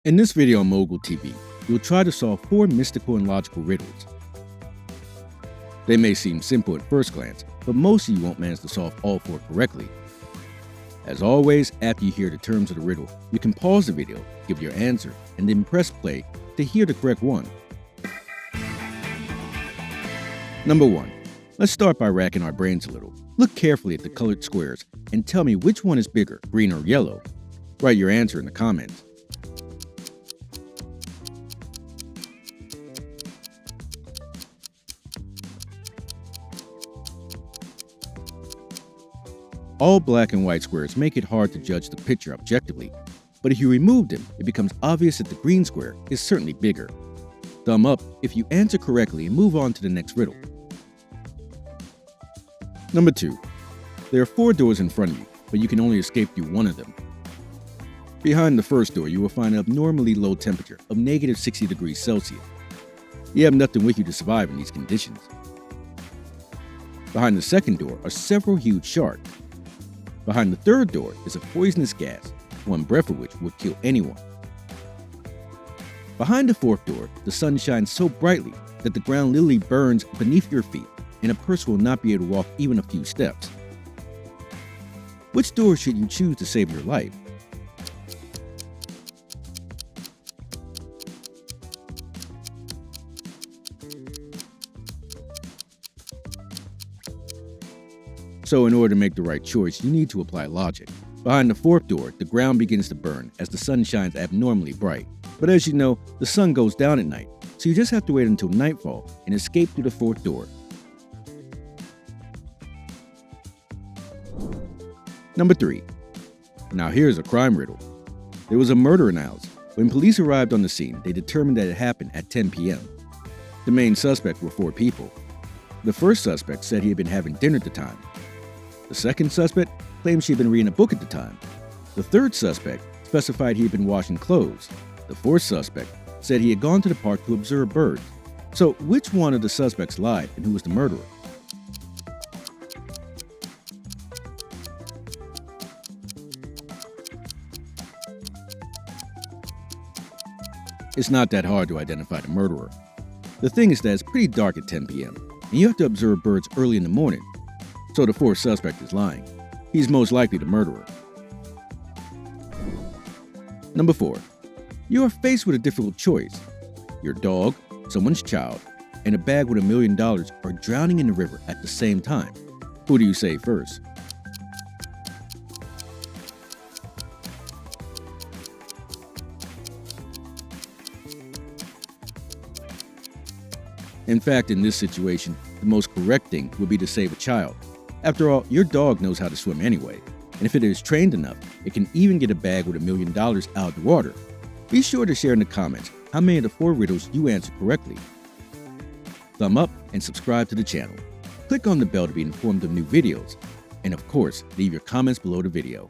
In this video on Mogol TV, you'll try to solve 4 mystical and logical riddles. They may seem simple at first glance, but most of you won't manage to solve all 4 correctly. As always, after you hear the terms of the riddle, you can pause the video, give your answer, and then press play to hear the correct one. Number 1. Let's start by racking our brains a little. Look carefully at the colored squares and tell me which one is bigger, green or yellow. Write your answer in the comments. All black and white squares make it hard to judge the picture objectively, but if you remove them, it becomes obvious that the green square is certainly bigger. Thumb up if you answer correctly and move on to the next riddle. Number 2. There are 4 doors in front of you, but you can only escape through one of them. Behind the first door, you will find an abnormally low temperature of negative 60 degrees Celsius. You have nothing with you to survive in these conditions. Behind the second door are several huge sharks. Behind the third door is a poisonous gas, one breath of which would kill anyone. Behind the fourth door, the sun shines so brightly that the ground literally burns beneath your feet, and a person will not be able to walk even a few steps. Which door should you choose to save your life? So in order to make the right choice, you need to apply logic. Behind the fourth door, the ground begins to burn as the sun shines abnormally bright. But as you know, the sun goes down at night, so you just have to wait until nightfall and escape through the fourth door. Number 3. Now here's a crime riddle. There was a murder in the house. When police arrived on the scene, they determined that it happened at 10 p.m. The main suspects were 4 people. The first suspect said he had been having dinner at the time. The second suspect claimed she had been reading a book at the time. The third suspect specified he had been washing clothes. The fourth suspect said he had gone to the park to observe birds. So which one of the suspects lied and who was the murderer? It's not that hard to identify the murderer. The thing is that it's pretty dark at 10 p.m. and you have to observe birds early in the morning. So the fourth suspect is lying. He's most likely the murderer. Number 4. You are faced with a difficult choice. Your dog, someone's child, and a bag with $1 million are drowning in the river at the same time. Who do you save first? In fact, in this situation, the most correct thing would be to save a child. After all, your dog knows how to swim anyway, and if it is trained enough, it can even get a bag with $1 million out of the water. Be sure to share in the comments how many of the 4 riddles you answered correctly. Thumb up and subscribe to the channel. Click on the bell to be informed of new videos, and of course, leave your comments below the video.